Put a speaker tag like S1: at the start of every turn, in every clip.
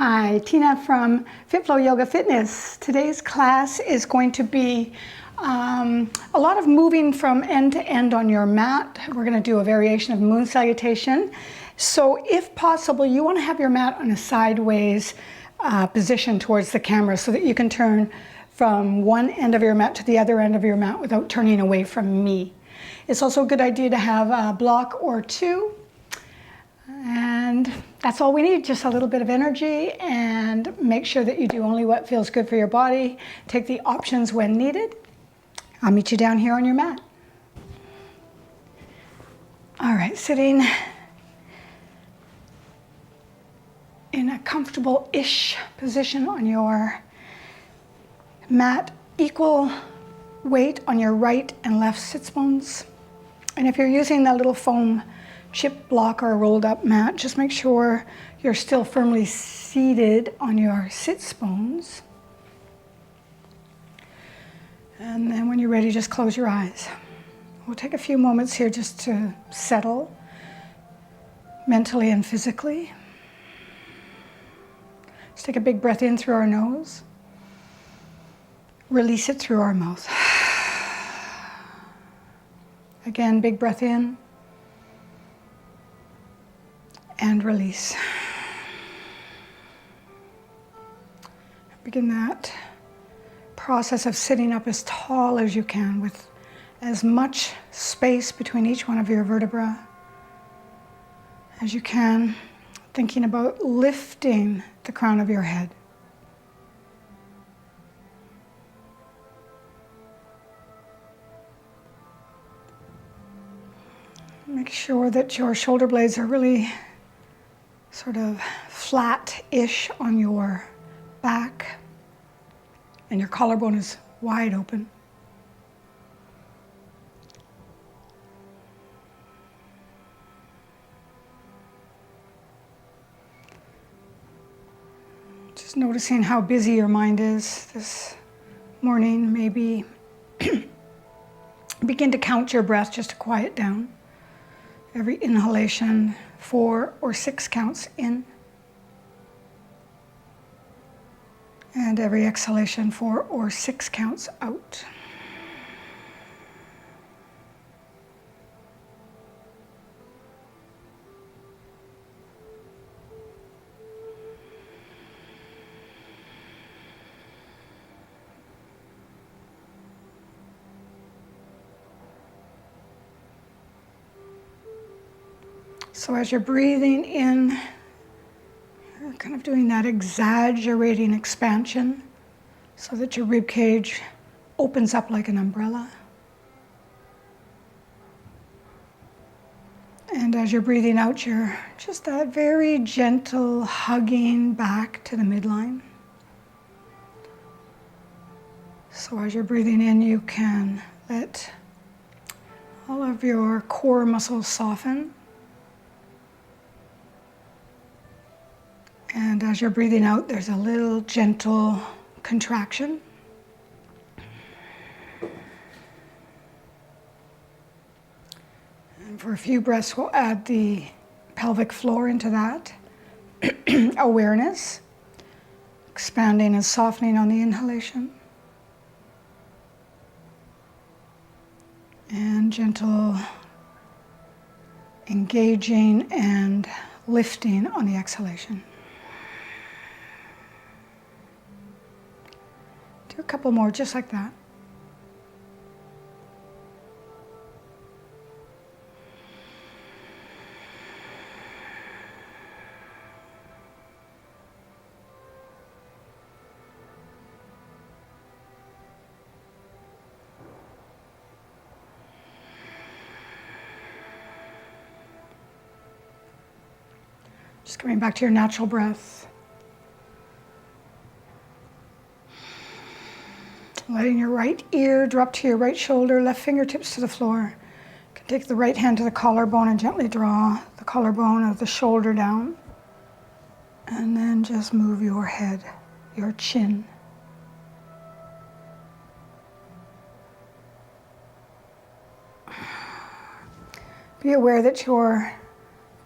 S1: Hi, Tina from FitFlow YogaFitness. Today's class is going to be a lot of moving from end to end on your mat. We're going to do a variation of moon salutation. So if possible, you want to have your mat on a sideways position towards the camera so that you can turn from one end of your mat to the other end of your mat without turning away from me. It's also a good idea to have a block or two. And that's all we need, just a little bit of energy, and make sure that you do only what feels good for your body. Take the options when needed. I'll meet you down here on your mat. All right, sitting in a comfortable-ish position on your mat, equal weight on your right and left sits bones. And if you're using that little foam chip block or a rolled up mat, just make sure you're still firmly seated on your sits bones. And then when you're ready, just close your eyes. We'll take a few moments here just to settle mentally and physically. Let's take a big breath in through our nose. Release it through our mouth. Again, big breath in. And release. Begin that process of sitting up as tall as you can with as much space between each one of your vertebrae as you can, thinking about lifting the crown of your head. Make sure that your shoulder blades are really sort of flat-ish on your back, and your collarbone is wide open. Just noticing how busy your mind is this morning. Maybe begin to count your breath just to quiet down. Every inhalation, 4 or 6 counts in. And every exhalation, 4 or 6 counts out. So as you're breathing in, you're kind of doing that exaggerating expansion so that your rib cage opens up like an umbrella. And as you're breathing out, you're just that very gentle hugging back to the midline. So as you're breathing in, you can let all of your core muscles soften. And as you're breathing out, there's a little gentle contraction. And for a few breaths, we'll add the pelvic floor into that. Awareness, expanding and softening on the inhalation. And gentle engaging and lifting on the exhalation. Do a couple more just like that. Just coming back to your natural breath. Letting your right ear drop to your right shoulder, left fingertips to the floor. You can take the right hand to the collarbone and gently draw the collarbone of the shoulder down. And then just move your head, your chin. Be aware that you're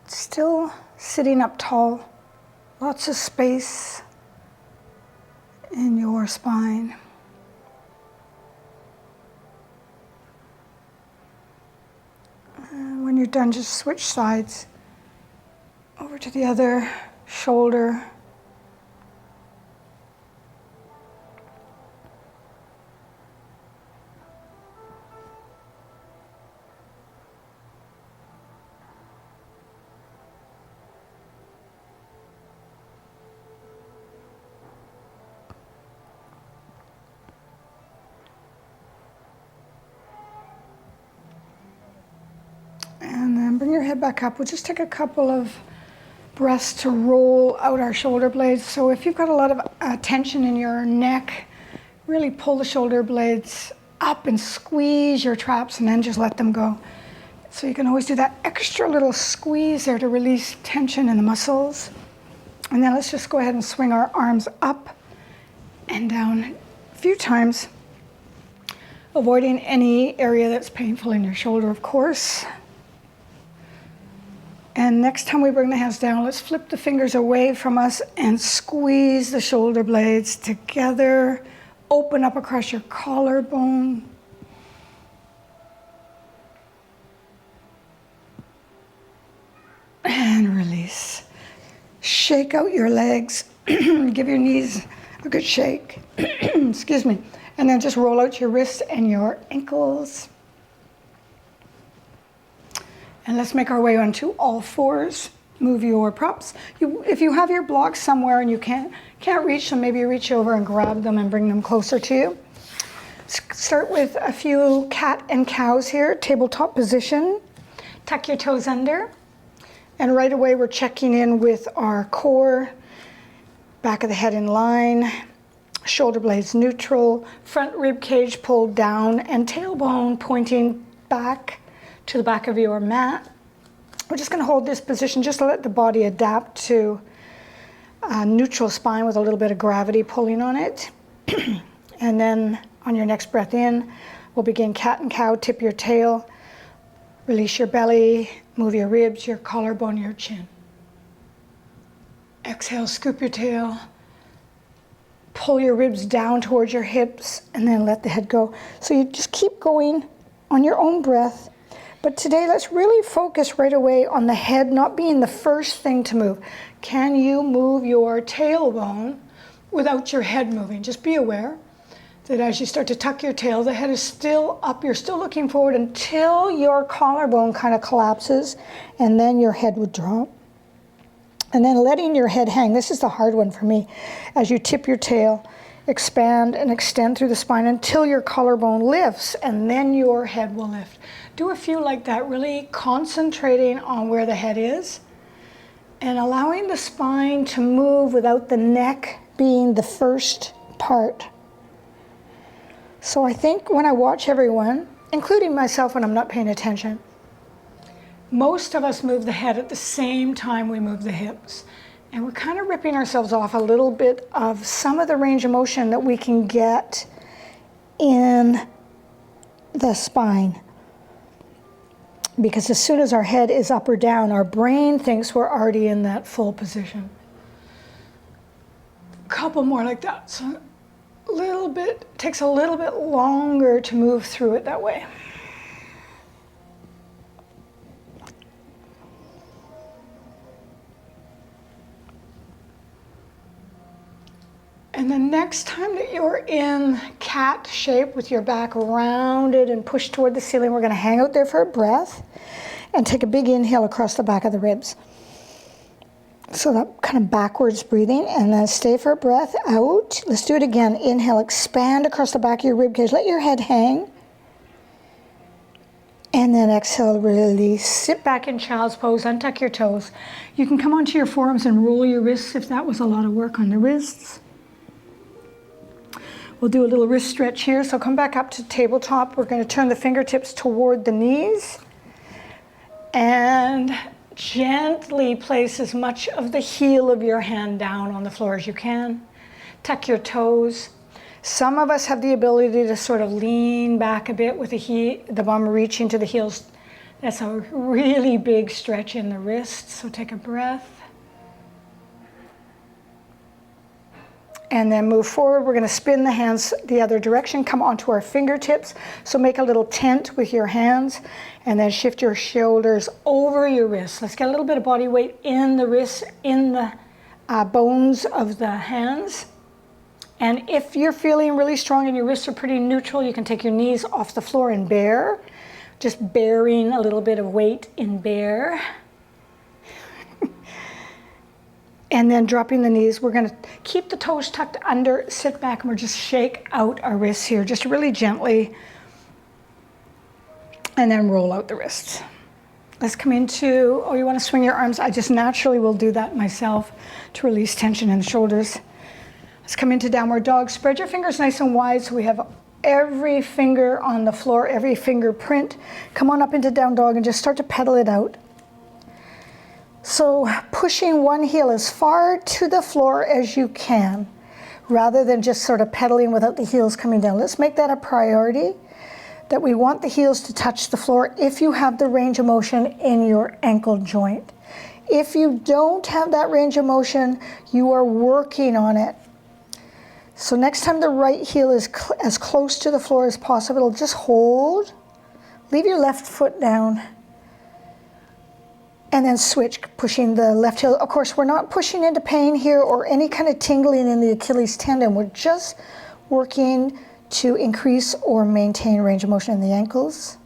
S1: still sitting up tall Lots of space in your spine. And when you're done, just switch sides over to the other shoulder. And then bring your head back up. We'll just take a couple of breaths to roll out our shoulder blades. So if you've got a lot of tension in your neck, really pull the shoulder blades up and squeeze your traps and then just let them go. So you can always do that extra little squeeze there to release tension in the muscles. And then let's just go ahead and swing our arms up and down a few times, avoiding any area that's painful in your shoulder, of course. And next time we bring the hands down, let's flip the fingers away from us and squeeze the shoulder blades together. Open up across your collarbone. And release. Shake out your legs. Give your knees a good shake. Excuse me. And then just roll out your wrists and your ankles. And let's make our way onto all fours. Move your props. If you have your blocks somewhere and you can't reach them, maybe reach over and grab them and bring them closer to you. Start with a few cat and cows here, tabletop position. Tuck your toes under. And right away we're checking in with our core, back of the head in line, shoulder blades neutral, front rib cage pulled down, and tailbone pointing back to the back of your mat. We're just going to hold this position just to let the body adapt to a neutral spine with a little bit of gravity pulling on it. And then on your next breath in, we'll begin cat and cow. Tip your tail, release your belly, move your ribs, your collarbone, your chin. Exhale, scoop your tail, pull your ribs down towards your hips, and then let the head go. So you just keep going on your own breath. But today, let's really focus right away on the head not being the first thing to move. Can you move your tailbone without your head moving? Just be aware that as you start to tuck your tail, the head is still up. You're still looking forward until your collarbone kind of collapses, and then your head would drop. And then letting your head hang. This is the hard one for me. As you tip your tail, expand and extend through the spine until your collarbone lifts, and then your head will lift. Do a few like that, really concentrating on where the head is and allowing the spine to move without the neck being the first part. So I think when I watch everyone, including myself when I'm not paying attention, most of us move the head at the same time we move the hips. And we're kind of ripping ourselves off a little bit of some of the range of motion that we can get in the spine. Because as soon as our head is up or down, our brain thinks we're already in that full position. A couple more like that. So takes a little bit longer to move through it that way. And the next time that you're in cat shape with your back rounded and pushed toward the ceiling, we're going to hang out there for a breath and take a big inhale across the back of the ribs. So that kind of backwards breathing, and then stay for a breath out. Let's do it again. Inhale, expand across the back of your rib cage. Let your head hang. And then exhale, release. Sit back in child's pose, untuck your toes. You can come onto your forearms and roll your wrists if that was a lot of work on the wrists. We'll do a little wrist stretch here. So come back up to tabletop. We're going to turn the fingertips toward the knees and gently place as much of the heel of your hand down on the floor as you can. Tuck your toes. Some of us have the ability to sort of lean back a bit with the bum reaching to the heels. That's a really big stretch in the wrists. So take a breath. and then move forward. We're going to spin the hands the other direction, come onto our fingertips. So make a little tent with your hands, and then shift your shoulders over your wrists. Let's get a little bit of body weight in the wrists, in the bones of the hands. And if you're feeling really strong and your wrists are pretty neutral, you can take your knees off the floor and bear. Just bearing a little bit of weight in bear. And then dropping the knees, we're going to keep the toes tucked under, sit back, and we're just shake out our wrists here, just really gently. And then roll out the wrists. Let's come into, oh, you want to swing your arms? I just naturally will do that myself to release tension in the shoulders. Let's come into downward dog. Spread your fingers nice and wide so we have every finger on the floor, every fingerprint. Come on up into down dog and just start to pedal it out. So pushing one heel as far to the floor as you can, rather than just sort of pedaling without the heels coming down. Let's make that a priority, that we want the heels to touch the floor if you have the range of motion in your ankle joint. If you don't have that range of motion, you are working on it. So next time the right heel is as close to the floor as possible, just hold, leave your left foot down, and then switch, pushing the left heel. Of course, we're not pushing into pain here or any kind of tingling in the Achilles tendon. We're just working to increase or maintain range of motion in the ankles.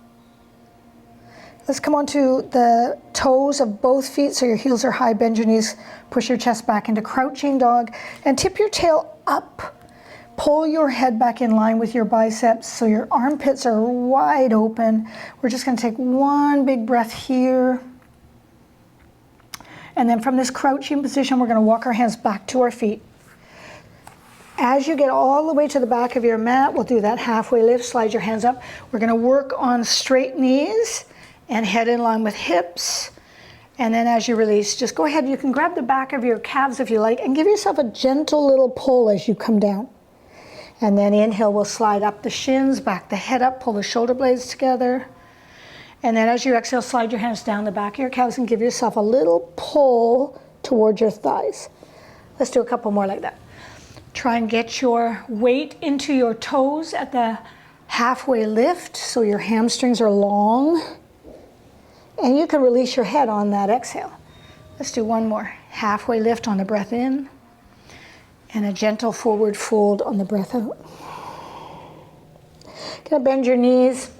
S1: Let's come onto the toes of both feet so your heels are high. Bend your knees, push your chest back into crouching dog, and tip your tail up. Pull your head back in line with your biceps so your armpits are wide open. We're just going to take one big breath here. And then from this crouching position, we're going to walk our hands back to our feet. As you get all the way to the back of your mat, we'll do that halfway lift, slide your hands up. We're going to work on straight knees and head in line with hips. And then as you release, just go ahead. You can grab the back of your calves if you like and give yourself a gentle little pull as you come down. And then inhale, we'll slide up the shins, back the head up, pull the shoulder blades together. And then as you exhale, slide your hands down the back of your calves and give yourself a little pull towards your thighs. Let's do a couple more like that. Try and get your weight into your toes at the halfway lift so your hamstrings are long. And you can release your head on that exhale. Let's do one more. Halfway lift on the breath in. And a gentle forward fold on the breath out. Gonna bend your knees.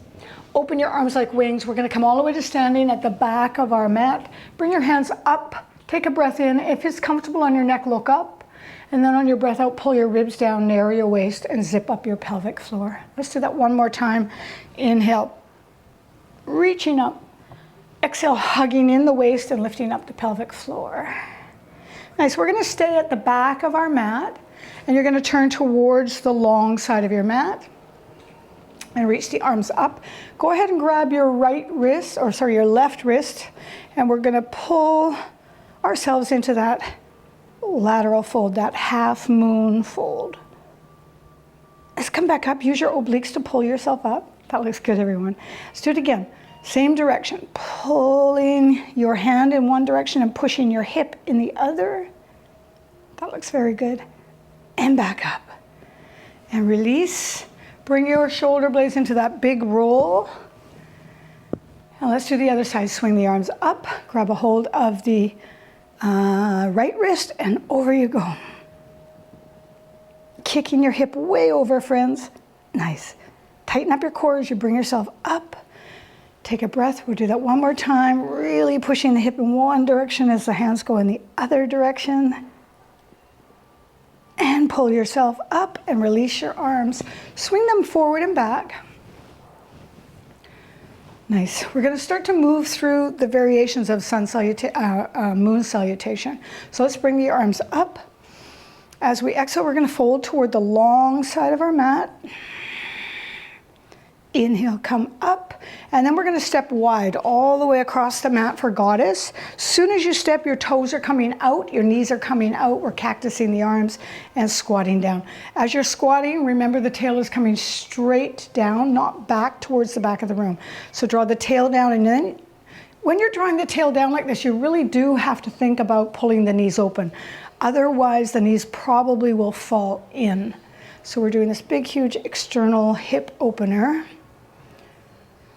S1: Open your arms like wings. We're going to come all the way to standing at the back of our mat. Bring your hands up. Take a breath in. If it's comfortable on your neck, look up. And then on your breath out, pull your ribs down, narrow your waist, and zip up your pelvic floor. Let's do that one more time. Inhale, reaching up. Exhale, hugging in the waist and lifting up the pelvic floor. Nice. We're going to stay at the back of our mat, and you're going to turn towards the long side of your mat. And reach the arms up. Go ahead and grab your your left wrist, and we're going to pull ourselves into that lateral fold, that half moon fold. Let's come back up. Use your obliques to pull yourself up. That looks good, everyone. Let's do it again. Same direction. Pulling your hand in one direction and pushing your hip in the other. That looks very good. And back up. And release. Bring your shoulder blades into that big roll. And let's do the other side. Swing the arms up. Grab a hold of the right wrist and over you go. Kicking your hip way over, friends. Nice. Tighten up your core as you bring yourself up. Take a breath. We'll do that one more time. Really pushing the hip in one direction as the hands go in the other direction. And pull yourself up and release your arms. Swing them forward and back. Nice. We're going to start to move through the variations of moon salutation. So let's bring the arms up. As we exhale, we're going to fold toward the long side of our mat. Inhale, come up, and then we're going to step wide all the way across the mat for goddess. Soon as you step, your toes are coming out, your knees are coming out. We're cactusing the arms and squatting down. As you're squatting, remember the tail is coming straight down, not back towards the back of the room. So draw the tail down, and then when you're drawing the tail down like this, you really do have to think about pulling the knees open. Otherwise, the knees probably will fall in. So we're doing this big, huge external hip opener.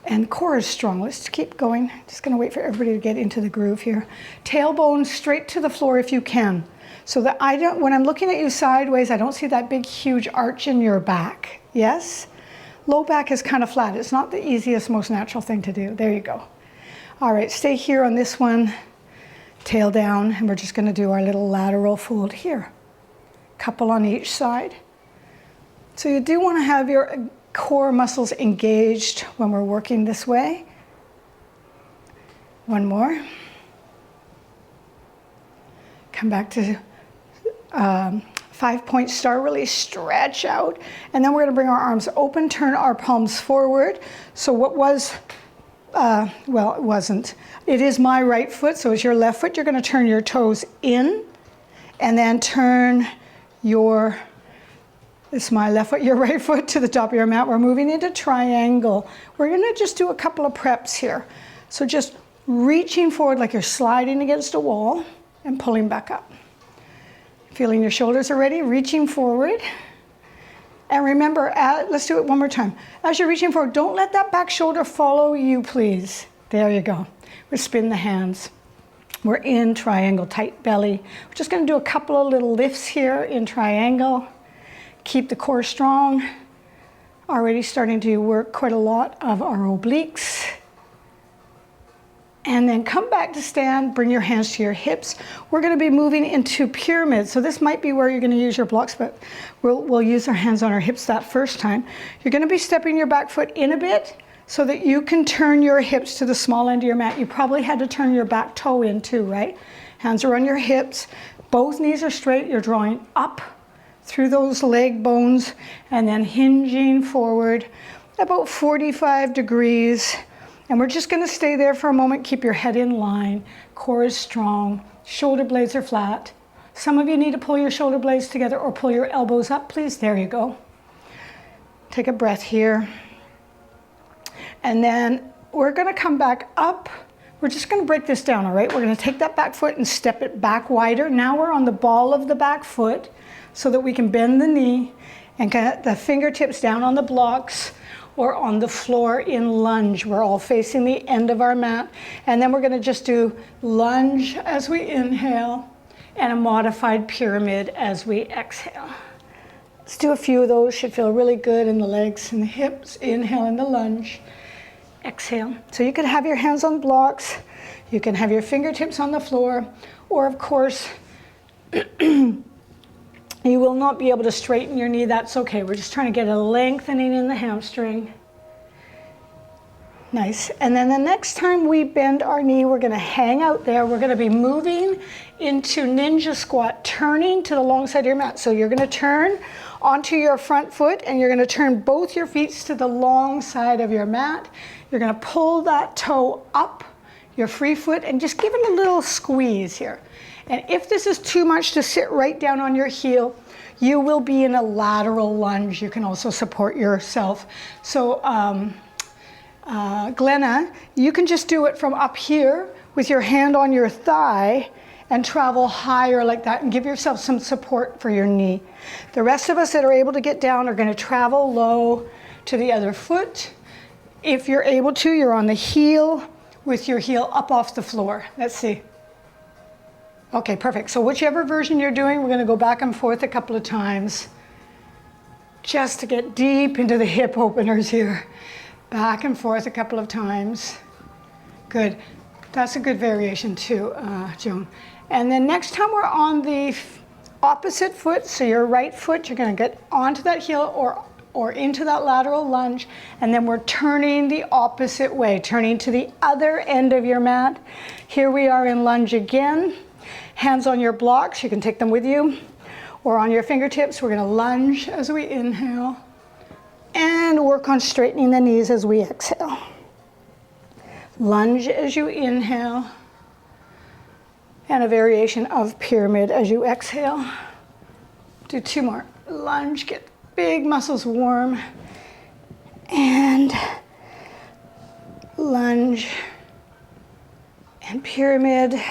S1: And core is strong. Let's keep going. Just going to wait for everybody to get into the groove here. Tailbone straight to the floor if you can. So that when I'm looking at you sideways, I don't see that big, huge arch in your back. Yes? Low back is kind of flat. It's not the easiest, most natural thing to do. There you go. All right, stay here on this one. Tail down, and we're just going to do our little lateral fold here. Couple on each side. So you do want to have your core muscles engaged when we're working this way. One more. Come back to 5-point star, really stretch out. And then we're going to bring our arms open, turn our palms forward. So what was, well, it wasn't. It is my right foot, so it's your left foot. You're going to turn your toes in and then turn your, this is my left foot, your right foot to the top of your mat. We're moving into triangle. We're going to just do a couple of preps here. So just reaching forward like you're sliding against a wall and pulling back up. Feeling your shoulders already, reaching forward. And remember, let's do it one more time. As you're reaching forward, don't let that back shoulder follow you, please. There you go. We spin the hands. We're in triangle, tight belly. We're just going to do a couple of little lifts here in triangle. Keep the core strong. Already starting to work quite a lot of our obliques. And then come back to stand, bring your hands to your hips. We're going to be moving into pyramid. So this might be where you're going to use your blocks, but we'll use our hands on our hips that first time. You're going to be stepping your back foot in a bit so that you can turn your hips to the small end of your mat. You probably had to turn your back toe in too, right? Hands are on your hips. Both knees are straight. You're drawing up through those leg bones and then hinging forward about 45 degrees. And we're just going to stay there for a moment. Keep your head in line. Core is strong. Shoulder blades are flat. Some of you need to pull your shoulder blades together or pull your elbows up, please. There you go. Take a breath here. And then we're going to come back up. We're just going to break this down, all right? We're going to take that back foot and step it back wider. Now we're on the ball of the back foot so that we can bend the knee and get the fingertips down on the blocks or on the floor in lunge. We're all facing the end of our mat. And then we're going to just do lunge as we inhale and a modified pyramid as we exhale. Let's do a few of those. Should feel really good in the legs and the hips. Inhale in the lunge. Exhale. So you can have your hands on blocks. You can have your fingertips on the floor. Or of course, you will not be able to straighten your knee. That's okay. We're just trying to get a lengthening in the hamstring. Nice. And then the next time we bend our knee, we're going to hang out there. We're going to be moving into ninja squat, turning to the long side of your mat. So you're going to turn onto your front foot and you're going to turn both your feet to the long side of your mat. You're going to pull that toe up, your free foot, and just give it a little squeeze here. And if this is too much to sit right down on your heel, you will be in a lateral lunge. You can also support yourself. So Glenna, you can just do it from up here with your hand on your thigh and travel higher like that and give yourself some support for your knee. The rest of us that are able to get down are going to travel low to the other foot. If you're able to, you're on the heel with your heel up off the floor. Let's see. Okay, perfect. So whichever version you're doing, we're going to go back and forth a couple of times just to get deep into the hip openers here. Back and forth a couple of times. Good. That's a good variation too, Joan. And then next time we're on the opposite foot, so your right foot, you're going to get onto that heel or into that lateral lunge, and then we're turning the opposite way, turning to the other end of your mat. Here we are in lunge again. Hands on your blocks, you can take them with you, or on your fingertips. We're going to lunge as we inhale and work on straightening the knees as we exhale. Lunge as you inhale and a variation of pyramid as you exhale. Do two more. Lunge, get big muscles warm, and lunge and pyramid.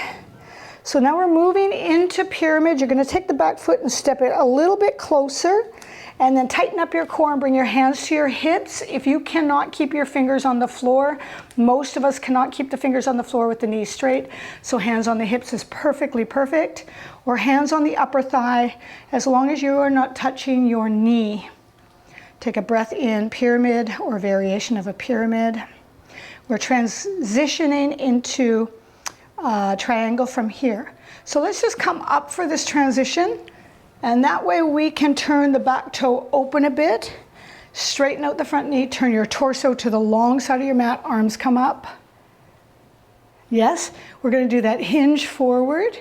S1: So now we're moving into pyramid. You're going to take the back foot and step it a little bit closer, and then tighten up your core and bring your hands to your hips. If you cannot keep your fingers on the floor, most of us cannot keep the fingers on the floor with the knees straight, so hands on the hips is perfectly perfect, or hands on the upper thigh, as long as you are not touching your knee. Take a breath in, pyramid or variation of a pyramid. We're transitioning into triangle from here. So let's just come up for this transition, and that way we can turn the back toe open a bit, straighten out the front knee, turn your torso to the long side of your mat, arms come up. Yes, we're going to do that hinge forward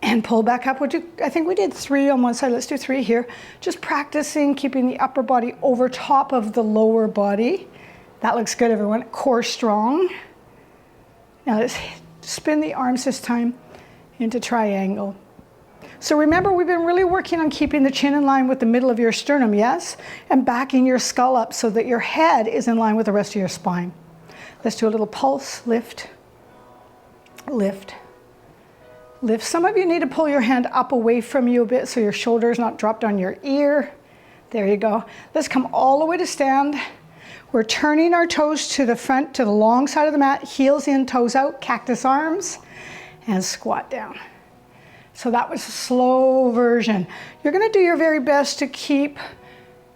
S1: and pull back up. We'll do, I think we did 3 on one side, let's do 3 here. Just practicing keeping the upper body over top of the lower body. That looks good, everyone. Core strong. Now let's spin the arms this time into triangle. So remember, we've been really working on keeping the chin in line with the middle of your sternum, yes? And backing your skull up so that your head is in line with the rest of your spine. Let's do a little pulse, lift, lift, lift. Some of you need to pull your hand up away from you a bit so your shoulder's not dropped on your ear. There you go. Let's come all the way to stand. We're turning our toes to the front, to the long side of the mat, heels in, toes out, cactus arms, and squat down. So that was a slow version. You're going to do your very best to keep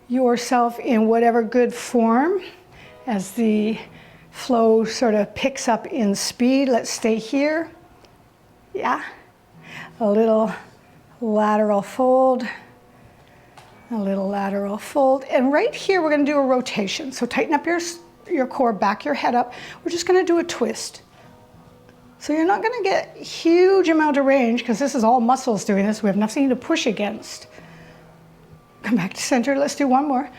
S1: yourself in whatever good form as the flow sort of picks up in speed. Let's stay here. Yeah. A little lateral fold. A little lateral fold. And right here, we're going to do a rotation. So tighten up your core, back your head up. We're just going to do a twist. So you're not going to get a huge amount of range because this is all muscles doing this. We have nothing to push against. Come back to center. Let's do one more.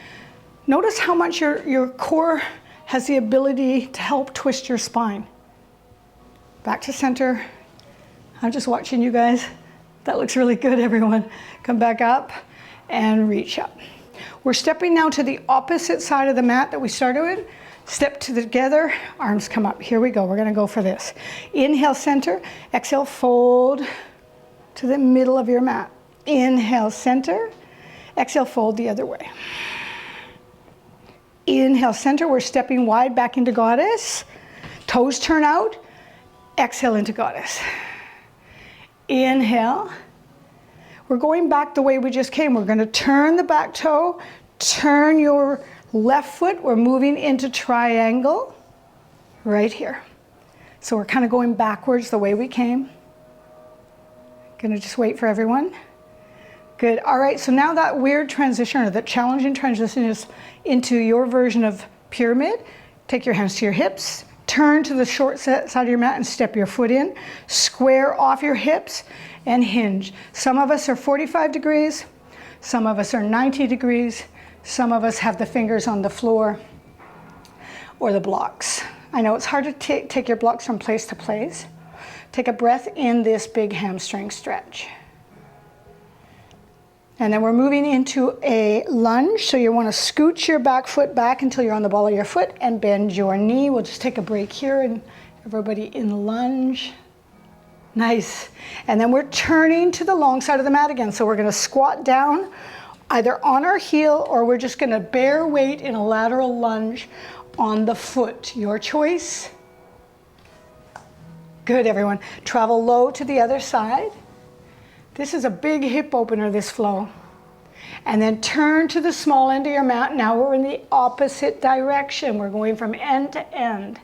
S1: Notice how much your core has the ability to help twist your spine. Back to center. I'm just watching you guys. That looks really good, everyone. Come back up and reach up. We're stepping now to the opposite side of the mat that we started with. Step together, arms come up. Here we go, we're gonna go for this. Inhale, center, exhale, fold to the middle of your mat. Inhale, center, exhale, fold the other way. Inhale, center, we're stepping wide back into goddess. Toes turn out, exhale into goddess. Inhale. We're going back the way we just came. We're gonna turn the back toe, turn your left foot. We're moving into triangle right here. So we're kind of going backwards the way we came. Gonna just wait for everyone. Good, all right, so now that weird transition, or that challenging transition, is into your version of pyramid. Take your hands to your hips, turn to the short side of your mat and step your foot in. Square off your hips and hinge. Some of us are 45 degrees, some of us are 90 degrees, some of us have the fingers on the floor or the blocks. I know it's hard to take your blocks from place to place. Take a breath in this big hamstring stretch. And then we're moving into a lunge. So you want to scooch your back foot back until you're on the ball of your foot and bend your knee. We'll just take a break here and everybody in lunge. Nice. And then we're turning to the long side of the mat again. So we're going to squat down either on our heel, or we're just going to bear weight in a lateral lunge on the foot. Your choice. Good, everyone. Travel low to the other side. This is a big hip opener, this flow. And then turn to the small end of your mat. Now we're in the opposite direction. We're going from end to end.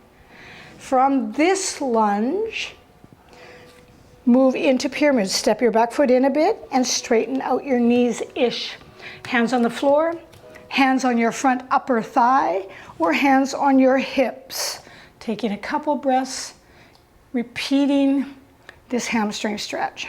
S1: From this lunge, move into pyramid. Step your back foot in a bit and straighten out your knees-ish. Hands on the floor, hands on your front upper thigh, or hands on your hips. Taking a couple breaths, repeating this hamstring stretch.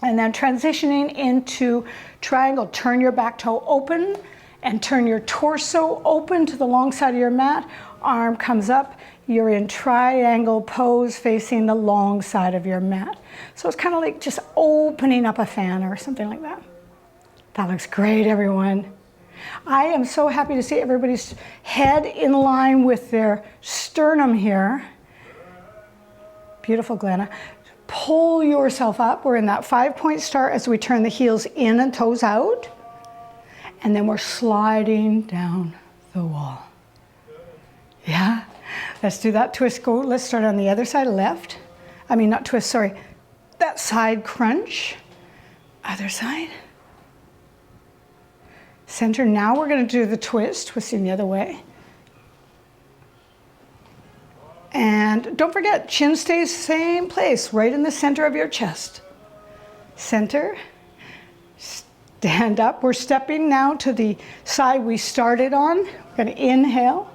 S1: And then transitioning into triangle. Turn your back toe open and turn your torso open to the long side of your mat. Arm comes up. You're in triangle pose facing the long side of your mat. So it's kind of like just opening up a fan or something like that. That looks great, everyone. I am so happy to see everybody's head in line with their sternum here. Beautiful, Glenna. pull yourself up. We're in that 5-point start as we turn the heels in and toes out. And then we're sliding down the wall. Yeah? Let's do that twist. Go. Let's start on the other side, left. I mean, not twist, sorry. That side crunch. Other side. Center. Now we're going to do the twist, twisting the other way. And don't forget, chin stays same place, right in the center of your chest. Center. Stand up. We're stepping now to the side we started on. We're going to inhale.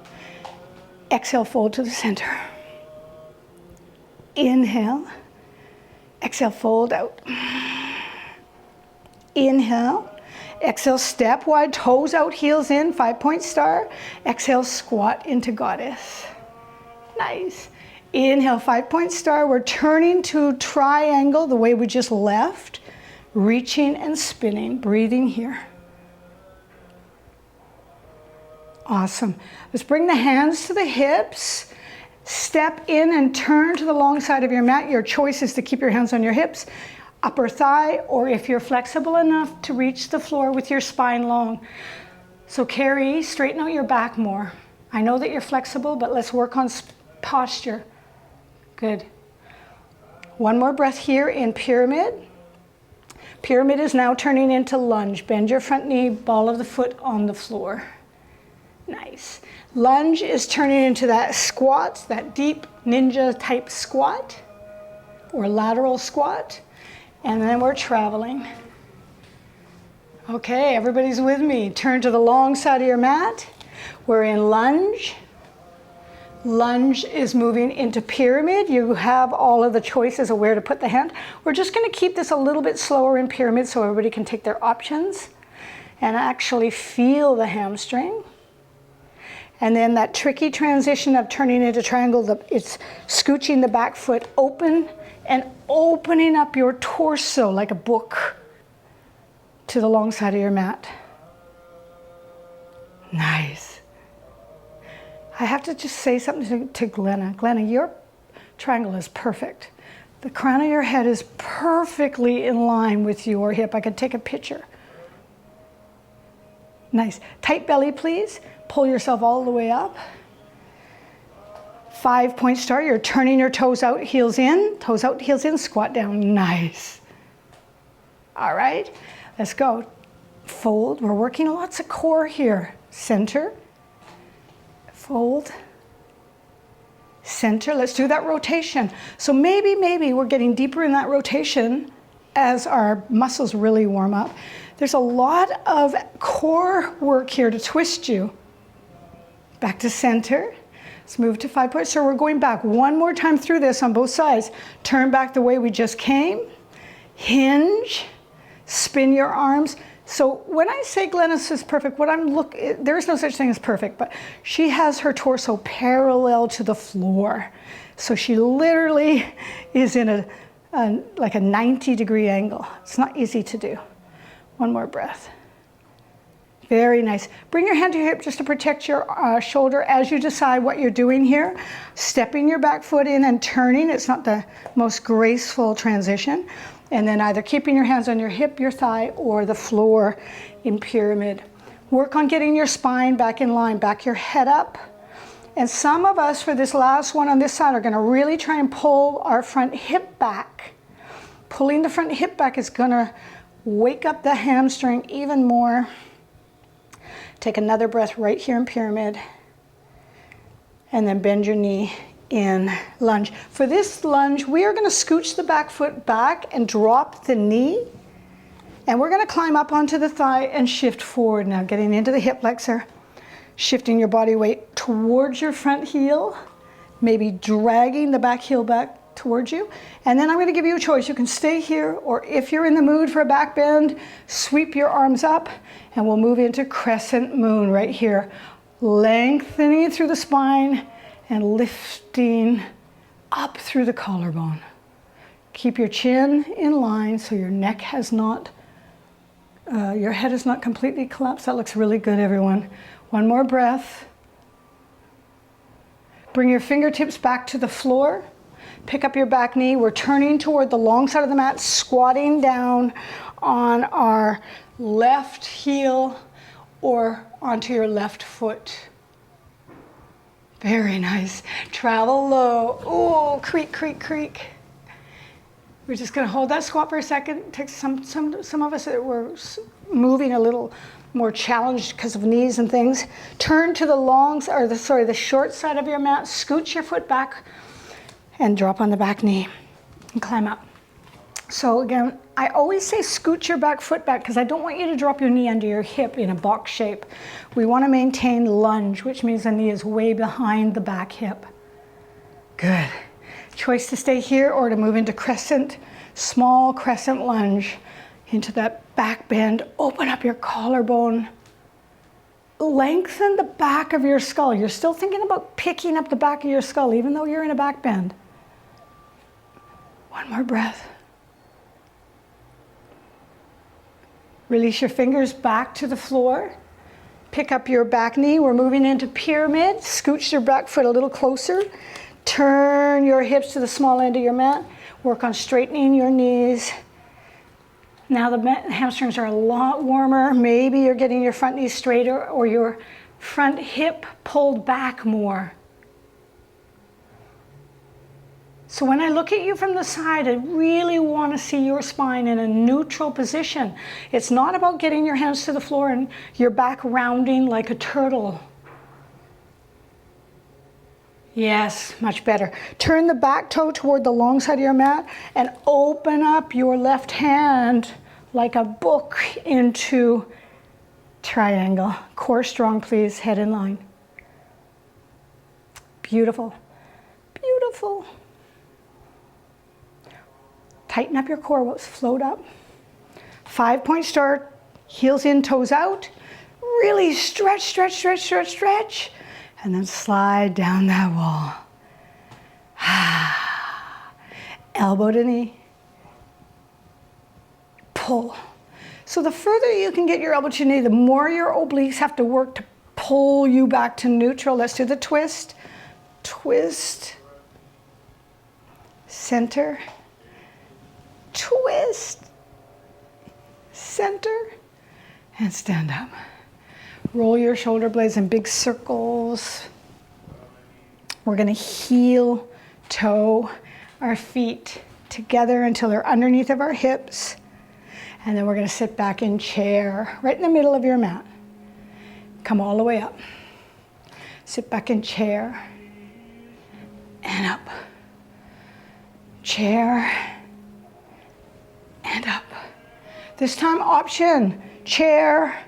S1: Exhale, fold to the center. Inhale. Exhale, fold out. Inhale. Exhale, step wide, toes out, heels in, 5-point star. Exhale, squat into goddess. Nice. Inhale, 5-point star. We're turning to triangle the way we just left. Reaching and spinning, breathing here. Awesome. Let's bring the hands to the hips. Step in and turn to the long side of your mat. Your choice is to keep your hands on your hips, upper thigh, or if you're flexible enough to reach the floor with your spine long. So carry, straighten out your back more. I know that you're flexible, but let's work on posture. Good. One more breath here in pyramid. Pyramid is now turning into lunge. Bend your front knee, ball of the foot on the floor. Nice. Lunge is turning into that squat, that deep ninja type squat or lateral squat. And then we're traveling. Okay, everybody's with me. Turn to the long side of your mat. We're in lunge. Lunge is moving into pyramid. You have all of the choices of where to put the hand. We're just going to keep this a little bit slower in pyramid so everybody can take their options and actually feel the hamstring. And then that tricky transition of turning into triangle, it's scooching the back foot open and opening up your torso like a book to the long side of your mat. Nice. I have to just say something to Glenna. Glenna, your triangle is perfect. The crown of your head is perfectly in line with your hip. I could take a picture. Nice. Tight belly, please. Pull yourself all the way up. 5-point start. You're turning your toes out, heels in. Toes out, heels in. Squat down. Nice. All right. Let's go. Fold. We're working lots of core here. Center. Fold. Center. Let's do that rotation. So maybe we're getting deeper in that rotation as our muscles really warm up. There's a lot of core work here to twist you. Back to center. Let's move to 5-point. So we're going back one more time through this on both sides. Turn back the way we just came. Hinge. Spin your arms. So when I say Glennis is perfect, there is no such thing as perfect, but she has her torso parallel to the floor. So she literally is in like a 90-degree angle. It's not easy to do. One more breath. Very nice. Bring your hand to your hip just to protect your shoulder as you decide what you're doing here. Stepping your back foot in and turning. It's not the most graceful transition. And then either keeping your hands on your hip, your thigh, or the floor in pyramid. Work on getting your spine back in line, back your head up. And some of us for this last one on this side are gonna really try and pull our front hip back. Pulling the front hip back is gonna wake up the hamstring even more. Take another breath right here in pyramid. And then bend your knee in lunge. For this lunge, we are going to scooch the back foot back and drop the knee. And we're going to climb up onto the thigh and shift forward now, getting into the hip flexor, shifting your body weight towards your front heel, maybe dragging the back heel back towards you. And then I'm going to give you a choice. You can stay here, or if you're in the mood for a back bend, sweep your arms up, and we'll move into crescent moon right here, lengthening through the spine and lifting up through the collarbone. Keep your chin in line so your neck has not, your head is not completely collapsed. That looks really good, everyone. One more breath. Bring your fingertips back to the floor. Pick up your back knee. We're turning toward the long side of the mat, squatting down on our left heel or onto your left foot. Very nice. Travel low. Oh, creak, creak, creak. We're just going to hold that squat for a second. Take some of us that were moving a little more challenged because of knees and things. Turn to the short side of your mat. Scoot your foot back and drop on the back knee and climb up. So again, I always say scoot your back foot back because I don't want you to drop your knee under your hip in a box shape. We want to maintain lunge, which means the knee is way behind the back hip. Good. Choice to stay here or to move into crescent, small crescent lunge into that back bend. Open up your collarbone. Lengthen the back of your skull. You're still thinking about picking up the back of your skull even though you're in a back bend. One more breath. Release your fingers back to the floor. Pick up your back knee. We're moving into pyramid. Scooch your back foot a little closer. Turn your hips to the small end of your mat. Work on straightening your knees. Now the hamstrings are a lot warmer. Maybe you're getting your front knee straighter or your front hip pulled back more. So when I look at you from the side, I really want to see your spine in a neutral position. It's not about getting your hands to the floor and your back rounding like a turtle. Yes, much better. Turn the back toe toward the long side of your mat and open up your left hand like a book into triangle. Core strong, please. Head in line. Beautiful. Beautiful. Tighten up your core, float up. 5-point start, heels in, toes out. Really stretch, stretch, stretch, stretch, stretch. And then slide down that wall. Elbow to knee. Pull. So the further you can get your elbow to knee, the more your obliques have to work to pull you back to neutral. Let's do the twist. Twist. Center. Twist. Center. And stand up. Roll your shoulder blades in big circles. We're going to heel toe our feet together until they're underneath of our hips. And then we're going to sit back in chair, right in the middle of your mat. Come all the way up. Sit back in chair and up. Chair and up. This time option, chair.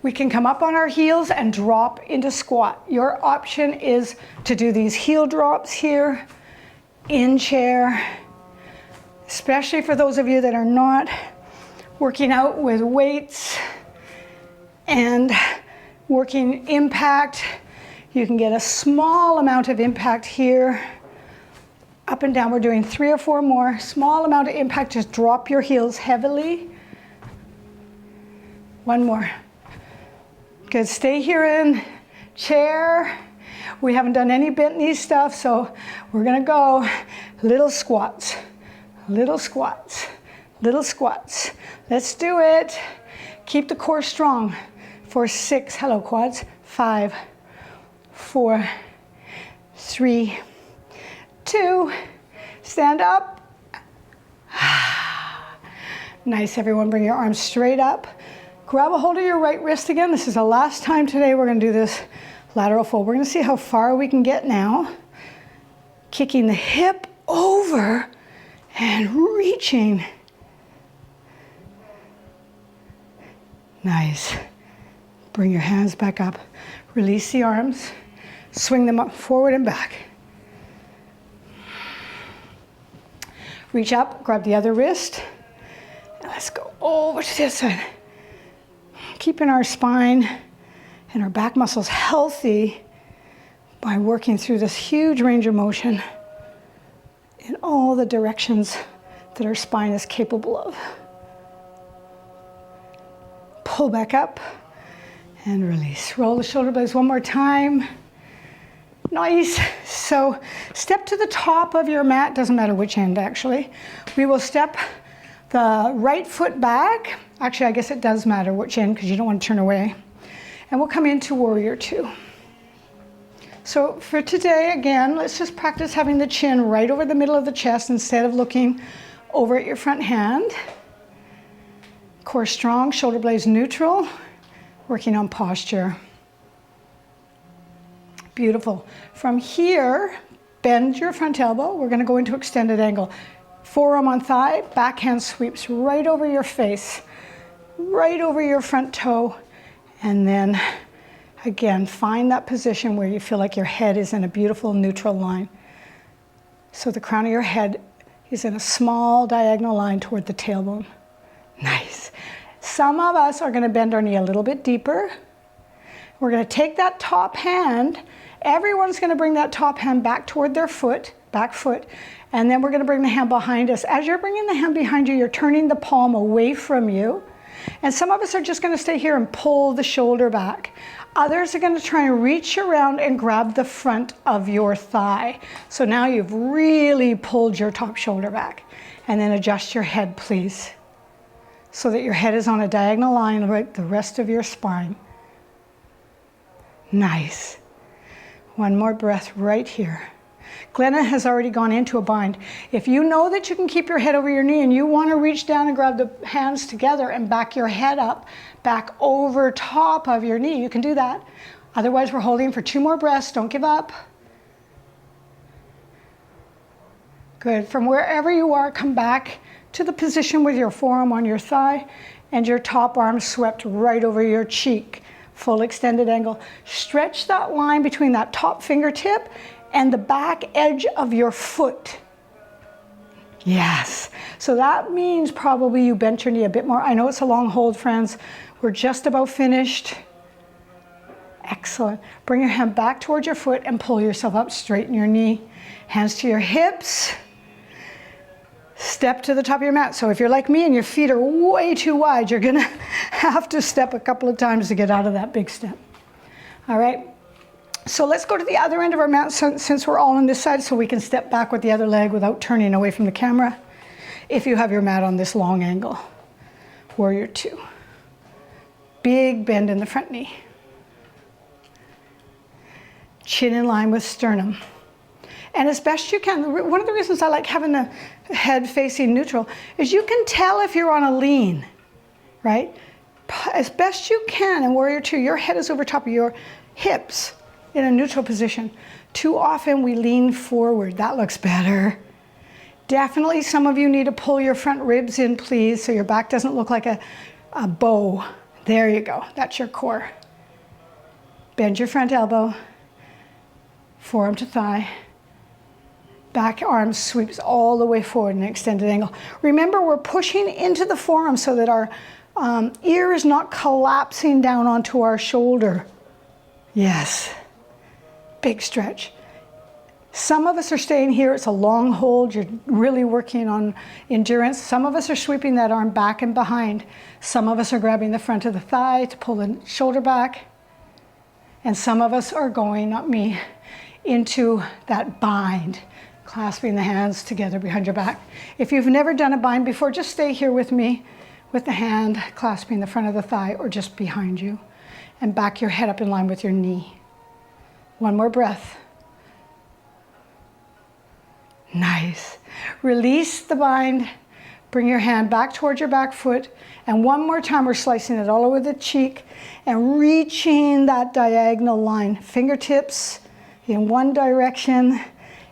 S1: We can come up on our heels and drop into squat. Your option is to do these heel drops here in chair, especially for those of you that are not working out with weights and working impact. You can get a small amount of impact here. Up and down, we're doing 3 or 4 more. Small amount of impact, just drop your heels heavily. One more. Good, stay here in chair. We haven't done any bent knee stuff, so we're gonna go little squats, little squats, little squats. Let's do it. Keep the core strong for 6, hello quads, 5, 4, 3, 2, stand up. Nice, everyone, bring your arms straight up. Grab a hold of your right wrist again. This is the last time today we're gonna do this lateral fold. We're gonna see how far we can get now. Kicking the hip over and reaching. Nice. Bring your hands back up. Release the arms. Swing them up, forward and back. Reach up, grab the other wrist. And let's go over to this side. Keeping our spine and our back muscles healthy by working through this huge range of motion in all the directions that our spine is capable of. Pull back up and release. Roll the shoulder blades one more time. Nice. So step to the top of your mat, doesn't matter which end actually. We will step the right foot back. Actually, I guess it does matter which end because you don't want to turn away. And we'll come into warrior two. So for today, again, let's just practice having the chin right over the middle of the chest instead of looking over at your front hand. Core strong, shoulder blades neutral, working on posture. Beautiful. From here, bend your front elbow. We're going to go into extended angle. Forearm on thigh, backhand sweeps right over your face, right over your front toe, and then again, find that position where you feel like your head is in a beautiful neutral line. So the crown of your head is in a small diagonal line toward the tailbone. Nice. Some of us are going to bend our knee a little bit deeper. We're going to take that top hand. Everyone's going to bring that top hand back toward their foot, back foot, and then we're going to bring the hand behind us. As you're bringing the hand behind you, you're turning the palm away from you. And some of us are just going to stay here and pull the shoulder back. Others are going to try and reach around and grab the front of your thigh. So now you've really pulled your top shoulder back. And then adjust your head, please, so that your head is on a diagonal line with the rest of your spine. Nice. One more breath right here. Glenna has already gone into a bind. If you know that you can keep your head over your knee and you want to reach down and grab the hands together and back your head up, back over top of your knee, you can do that. Otherwise, we're holding for 2 more breaths. Don't give up. Good. From wherever you are, come back to the position with your forearm on your thigh and your top arm swept right over your cheek. Full extended angle. Stretch that line between that top fingertip and the back edge of your foot. Yes. So that means probably you bent your knee a bit more. I know it's a long hold, friends. We're just about finished. Excellent. Bring your hand back towards your foot and pull yourself up. Straighten your knee. Hands to your hips. Step to the top of your mat. So if you're like me and your feet are way too wide, you're gonna have to step a couple of times to get out of that big step. All right. So let's go to the other end of our mat since we're all on this side so we can step back with the other leg without turning away from the camera. If you have your mat on this long angle. Warrior two. Big bend in the front knee. Chin in line with sternum. And as best you can, one of the reasons I like having the head facing neutral is you can tell if you're on a lean, right? As best you can in warrior two, your head is over top of your hips in a neutral position. Too often we lean forward. That looks better. Definitely some of you need to pull your front ribs in, please, so your back doesn't look like a bow. There you go. That's your core. Bend your front elbow, forearm to thigh. Back arm sweeps all the way forward in an extended angle. Remember, we're pushing into the forearm so that our ear is not collapsing down onto our shoulder. Yes. Big stretch. Some of us are staying here. It's a long hold. You're really working on endurance. Some of us are sweeping that arm back and behind. Some of us are grabbing the front of the thigh to pull the shoulder back. And some of us are going, not me, into that bind, clasping the hands together behind your back. If you've never done a bind before, just stay here with me with the hand clasping the front of the thigh or just behind you. And back your head up in line with your knee. One more breath. Nice. Release the bind. Bring your hand back towards your back foot. And one more time, we're slicing it all over the cheek and reaching that diagonal line. Fingertips in one direction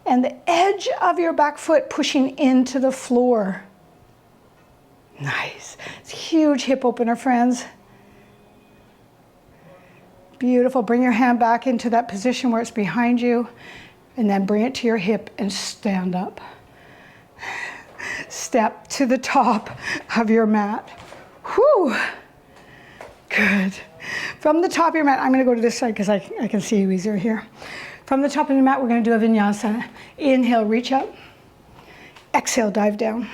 S1: and the edge of your back foot pushing into the floor. Nice. It's a huge hip opener, friends. Beautiful. Bring your hand back into that position where it's behind you and then bring it to your hip and stand up. Step to the top of your mat. Whew. Good. From the top of your mat, I'm going to go to this side because I can see you easier here. From the top of your mat, we're going to do a vinyasa. Inhale, reach up. Exhale, dive down.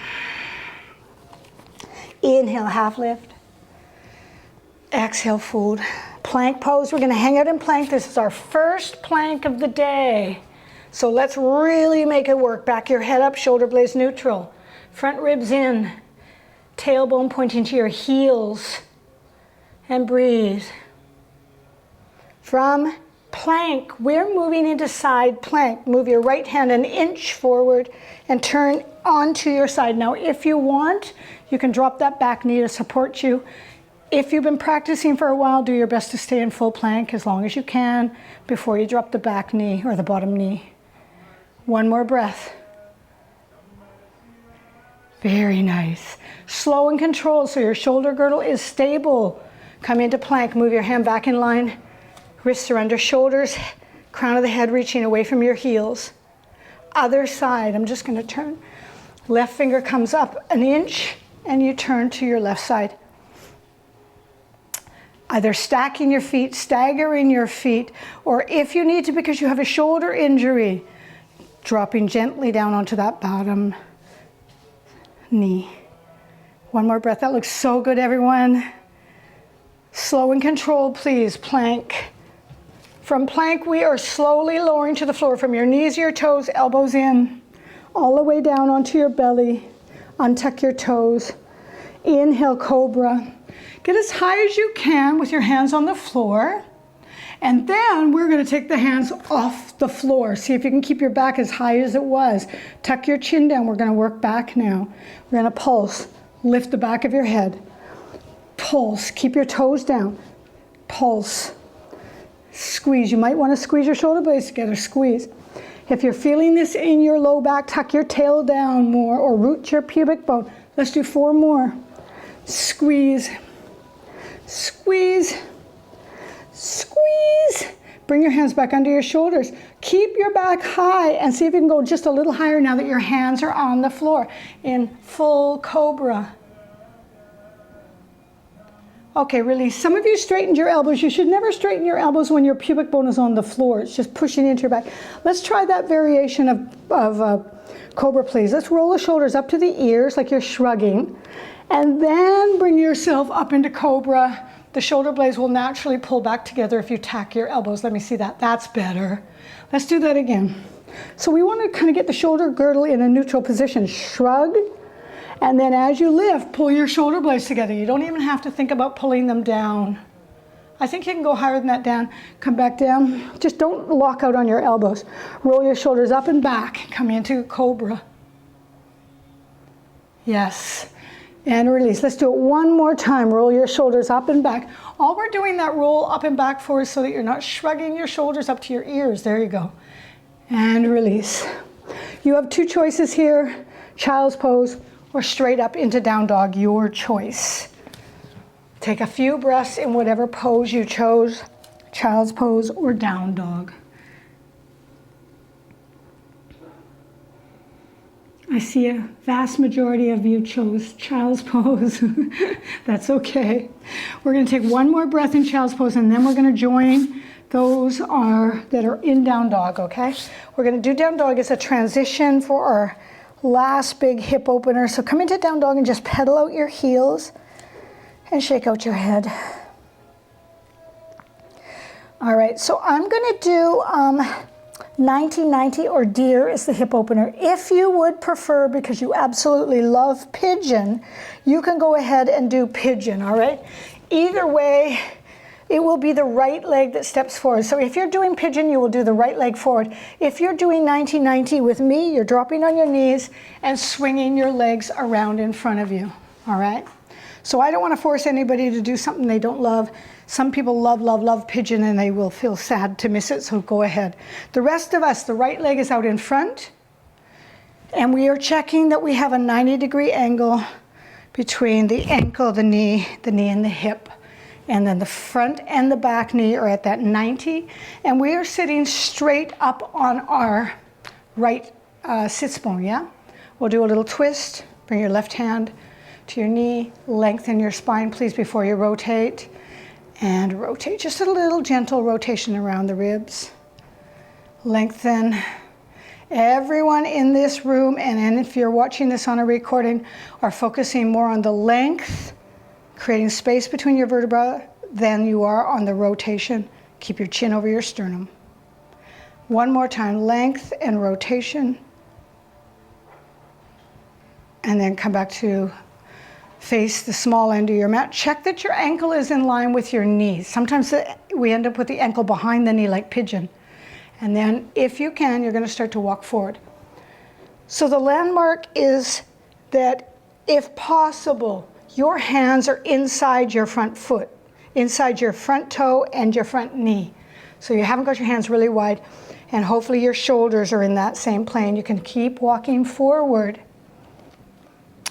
S1: Inhale, half lift. Exhale, fold. Plank pose. We're going to hang out in plank. This is our first plank of the day. So let's really make it work. Back your head up, shoulder blades neutral. Front ribs in. Tailbone pointing to your heels. And breathe. From plank, we're moving into side plank. Move your right hand an inch forward and turn onto your side. Now, if you want, you can drop that back knee to support you. If you've been practicing for a while, do your best to stay in full plank as long as you can before you drop the back knee or the bottom knee. One more breath. Very nice. Slow and controlled so your shoulder girdle is stable. Come into plank, move your hand back in line. Wrists are under shoulders, crown of the head reaching away from your heels. Other side, I'm just going to turn. Left finger comes up an inch and you turn to your left side. Either stacking your feet, staggering your feet, or if you need to because you have a shoulder injury, dropping gently down onto that bottom knee. One more breath. That looks so good, everyone. Slow and controlled, please. Plank. From plank, we are slowly lowering to the floor from your knees, your toes, elbows in, all the way down onto your belly. Untuck your toes. Inhale, cobra. Get as high as you can with your hands on the floor. And then we're going to take the hands off the floor. See if you can keep your back as high as it was. Tuck your chin down. We're going to work back now. We're going to pulse. Lift the back of your head. Pulse. Keep your toes down. Pulse. Squeeze. You might want to squeeze your shoulder blades together. Squeeze. If you're feeling this in your low back, tuck your tail down more or root your pubic bone. Let's do 4 more. Squeeze. Squeeze. Squeeze. Bring your hands back under your shoulders. Keep your back high and see if you can go just a little higher now that your hands are on the floor in full cobra. Okay, release. Some of you straightened your elbows. You should never straighten your elbows when your pubic bone is on the floor. It's just pushing into your back. Let's try that variation of cobra, please. Let's roll the shoulders up to the ears like you're shrugging. And then bring yourself up into cobra. The shoulder blades will naturally pull back together if you tack your elbows. Let me see that. That's better. Let's do that again. So we want to kind of get the shoulder girdle in a neutral position. Shrug. And then as you lift, pull your shoulder blades together. You don't even have to think about pulling them down. I think you can go higher than that down. Come back down. Just don't lock out on your elbows. Roll your shoulders up and back. Come into cobra. Yes. And release. Let's do it one more time. Roll your shoulders up and back. All we're doing that roll up and back for is so that you're not shrugging your shoulders up to your ears. There you go. And release. You have 2 choices here. Child's pose or straight up into down dog, your choice. Take a few breaths in whatever pose you chose, child's pose or down dog. I see a vast majority of you chose child's pose. That's okay. We're going to take one more breath in child's pose and then we're going to join those that are in down dog, okay? We're going to do down dog as a transition for our last big hip opener. So come into down dog and just pedal out your heels and shake out your head. All right, so I'm going to do 90-90 or deer is the hip opener. If you would prefer, because you absolutely love pigeon, you can go ahead and do pigeon, all right? Either way, it will be the right leg that steps forward. So if you're doing pigeon, you will do the right leg forward. If you're doing 90-90 with me, you're dropping on your knees and swinging your legs around in front of you, all right? So I don't want to force anybody to do something they don't love. Some people love, love, love pigeon and they will feel sad to miss it, so go ahead. The rest of us, the right leg is out in front and we are checking that we have a 90-degree angle between the ankle, the knee and the hip. And then the front and the back knee are at that 90. And we are sitting straight up on our right sits bone, yeah? We'll do a little twist. Bring your left hand to your knee. Lengthen your spine, please, before you rotate. And rotate. Just a little gentle rotation around the ribs. Lengthen. Everyone in this room, and if you're watching this on a recording, are focusing more on the length, creating space between your vertebrae, than you are on the rotation. Keep your chin over your sternum. One more time, length and rotation. And then come back to face the small end of your mat. Check that your ankle is in line with your knees. Sometimes we end up with the ankle behind the knee like pigeon. And then if you can, you're going to start to walk forward. So the landmark is that if possible, your hands are inside your front foot, inside your front toe and your front knee. So you haven't got your hands really wide, and hopefully your shoulders are in that same plane. You can keep walking forward.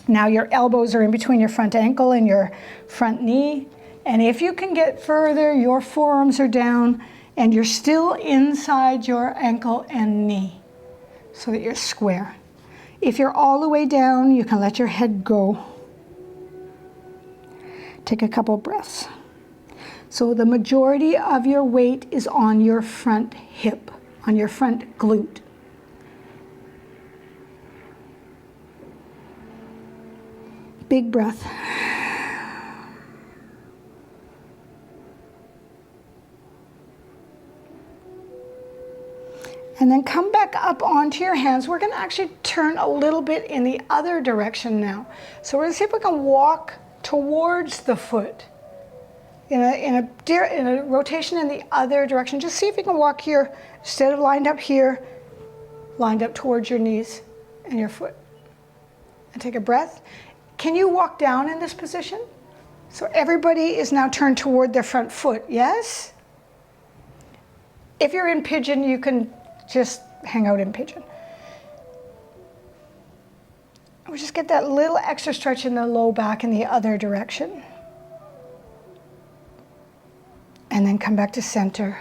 S1: Now your elbows are in between your front ankle and your front knee. And if you can get further, your forearms are down and you're still inside your ankle and knee so that you're square. If you're all the way down, you can let your head go. Take a couple breaths. So the majority of your weight is on your front hip, on your front glute. Big breath. And then come back up onto your hands. We're going to actually turn a little bit in the other direction now. So we're going to see if we can walk towards the foot in a rotation in the other direction. Just see if you can walk here instead of lined up here, lined up towards your knees and your foot. And take a breath. Can you walk down in this position? So everybody is now turned toward their front foot, yes? If you're in pigeon, you can just hang out in pigeon. We'll just get that little extra stretch in the low back in the other direction. And then come back to center.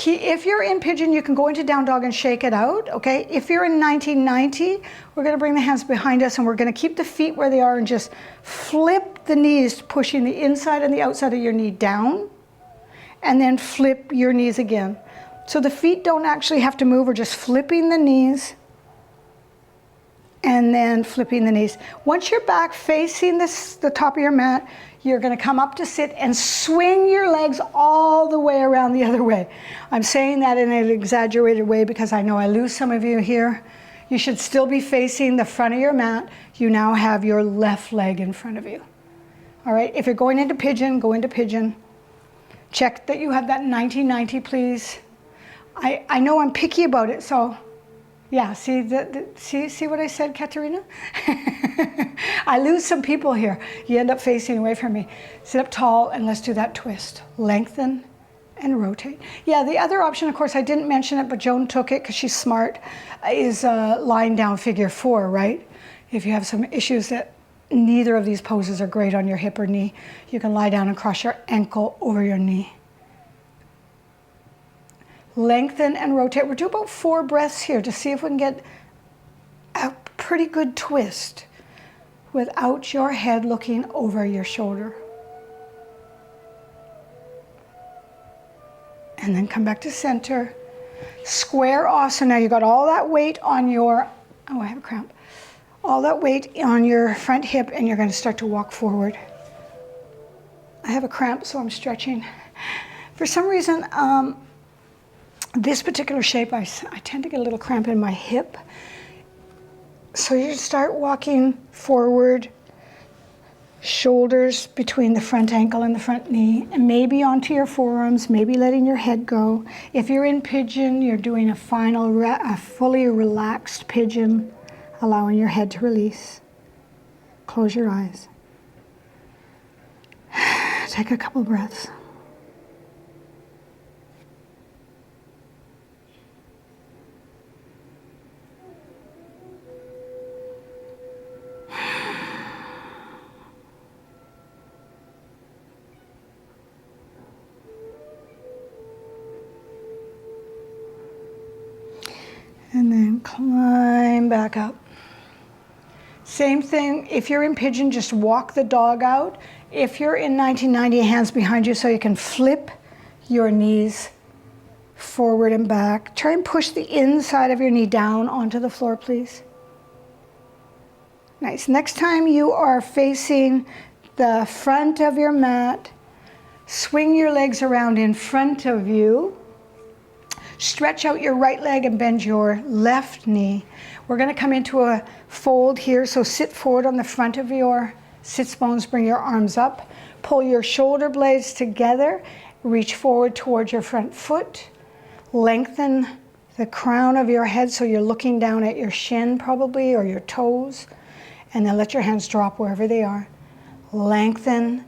S1: If you're in pigeon, you can go into down dog and shake it out, okay? If you're in 1990, we're gonna bring the hands behind us and we're gonna keep the feet where they are and just flip the knees, pushing the inside and the outside of your knee down, and then flip your knees again. So the feet don't actually have to move, we're just flipping the knees and then flipping the knees. Once you're back facing the top of your mat, you're gonna come up to sit and swing your legs all the way around the other way. I'm saying that in an exaggerated way because I know I lose some of you here. You should still be facing the front of your mat. You now have your left leg in front of you. All right, if you're going into pigeon, go into pigeon. Check that you have that 1990, please. I know I'm picky about it, so yeah, see what I said, Katerina? I lose some people here. You end up facing away from me. Sit up tall and let's do that twist. Lengthen and rotate. Yeah, the other option, of course, I didn't mention it, but Joan took it because she's smart, is lying down figure 4, right? If you have some issues that neither of these poses are great on your hip or knee, you can lie down and cross your ankle over your knee. Lengthen and rotate. We'll do about 4 breaths here to see if we can get a pretty good twist without your head looking over your shoulder. And then come back to center. Square off. So now you got all that weight on your, oh, I have a cramp. All that weight on your front hip and you're going to start to walk forward. I have a cramp, so I'm stretching. For some reason, this particular shape, I tend to get a little cramp in my hip. So you start walking forward, shoulders between the front ankle and the front knee, and maybe onto your forearms, maybe letting your head go. If you're in pigeon, you're doing a fully relaxed pigeon, allowing your head to release. Close your eyes. Take a couple breaths. And then climb back up. Same thing, if you're in pigeon, just walk the dog out. If you're in 1990, hands behind you so you can flip your knees forward and back. Try and push the inside of your knee down onto the floor, please. Nice. Next time you are facing the front of your mat, Swing your legs around in front of you. Stretch out your right leg and bend your left knee. We're going to come into a fold here, so sit forward on the front of your sits bones, bring your arms up, pull your shoulder blades together, reach forward towards your front foot, lengthen the crown of your head so you're looking down at your shin probably, or your toes, and then let your hands drop wherever they are. Lengthen,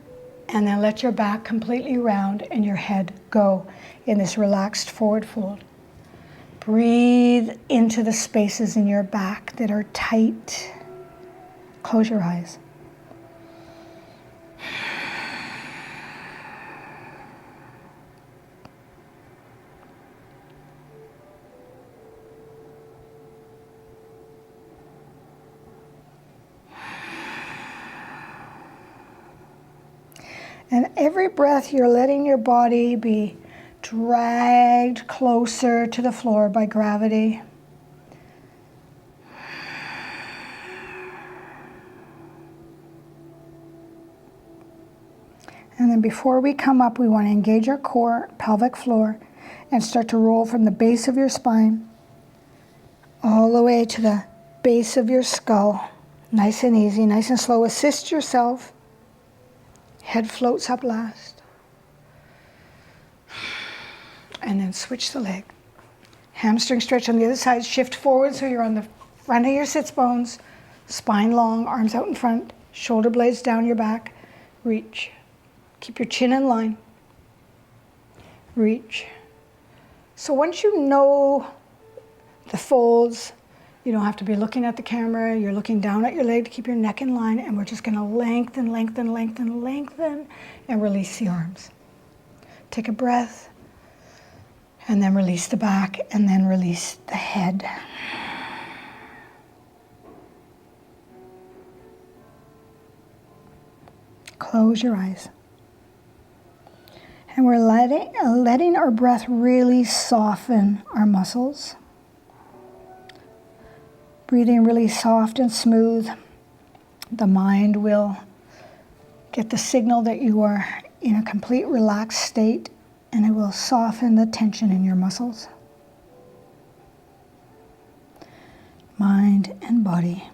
S1: and then let your back completely round and your head go in this relaxed forward fold. Breathe into the spaces in your back that are tight. Close your eyes. And every breath you're letting your body be dragged closer to the floor by gravity. And then before we come up, we want to engage our core, pelvic floor, and start to roll from the base of your spine all the way to the base of your skull. Nice and easy, nice and slow. Assist yourself. Head floats up last. And then switch the leg. Hamstring stretch on the other side. Shift forward so you're on the front of your sits bones. Spine long, arms out in front. Shoulder blades down your back. Reach. Keep your chin in line. Reach. So once you know the folds, you don't have to be looking at the camera. You're looking down at your leg to keep your neck in line, and we're just going to lengthen, lengthen, lengthen, lengthen, and release the arms. Take a breath, and then release the back, and then release the head. Close your eyes. And we're letting our breath really soften our muscles. Breathing really soft and smooth. The mind will get the signal that you are in a complete relaxed state, and it will soften the tension in your muscles. Mind and body.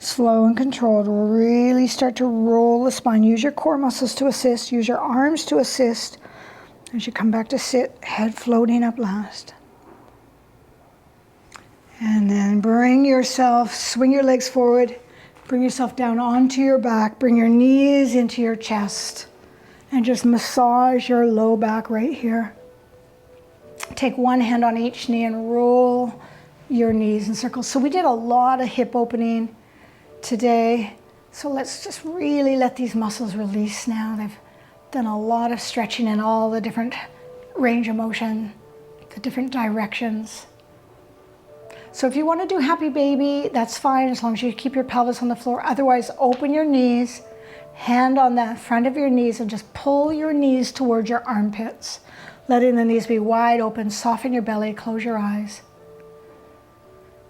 S1: Slow and controlled. Really start to roll the spine. Use your core muscles to assist. Use your arms to assist. As you come back to sit, head floating up last. And then bring yourself, swing your legs forward. Bring yourself down onto your back. Bring your knees into your chest. And just massage your low back right here. Take one hand on each knee and roll your knees in circles. So we did a lot of hip opening today, so let's just really let these muscles release now. They've done a lot of stretching in all the different range of motion, the different directions. So if you want to do happy baby, that's fine, as long as you keep your pelvis on the floor. Otherwise, open your knees, hand on the front of your knees, and just pull your knees towards your armpits, letting the knees be wide open. Soften your belly, close your eyes.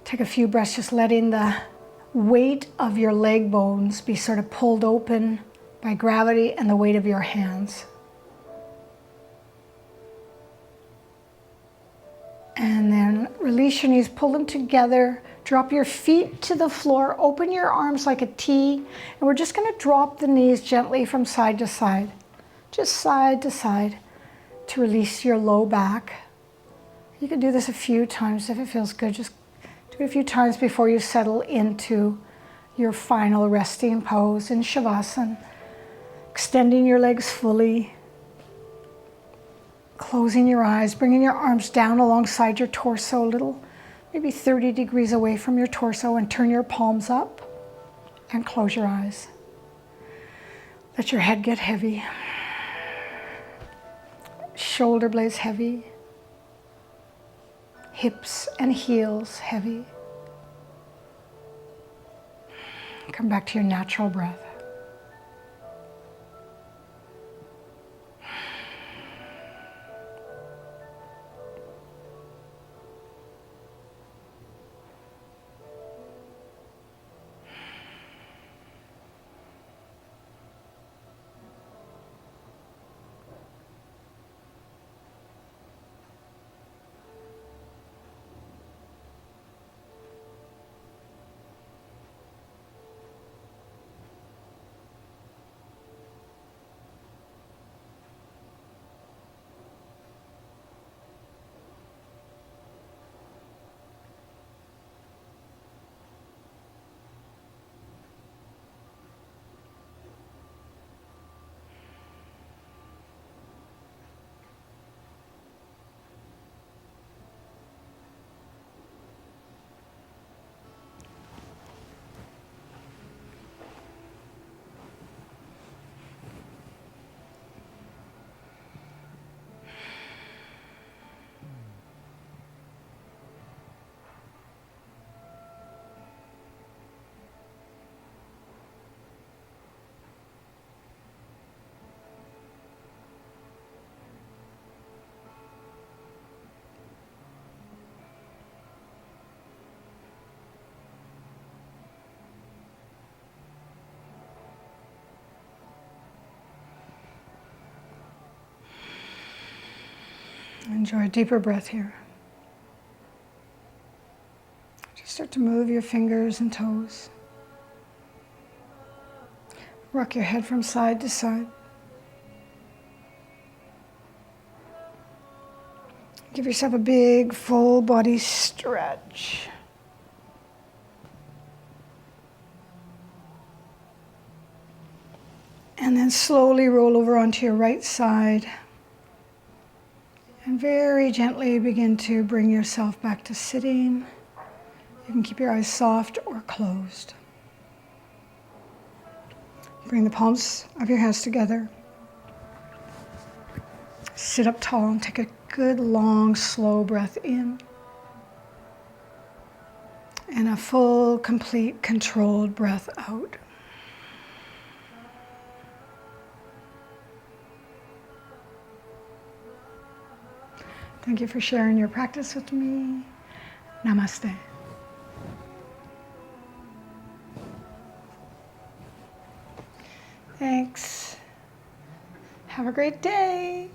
S1: Take a few breaths, just letting the weight of your leg bones be sort of pulled open by gravity and the weight of your hands. And then release your knees, pull them together, drop your feet to the floor, open your arms like a T, and we're just going to drop the knees gently from side to side, just side to side, to release your low back. You can do this a few times if it feels good. Just do it a few times before you settle into your final resting pose in Shavasana. Extending your legs fully. Closing your eyes, bringing your arms down alongside your torso a little, maybe 30 degrees away from your torso, and turn your palms up and close your eyes. Let your head get heavy. Shoulder blades heavy. hips and heels heavy. Come back to your natural breath. Enjoy a deeper breath here. Just start to move your fingers and toes. Rock your head from side to side. Give yourself a big full body stretch. And then slowly roll over onto your right side. And very gently begin to bring yourself back to sitting. You can keep your eyes soft or closed. Bring the palms of your hands together. Sit up tall and take a good long slow breath in. And a full, complete, controlled breath out. Thank you for sharing your practice with me. Namaste. Thanks. Have a great day.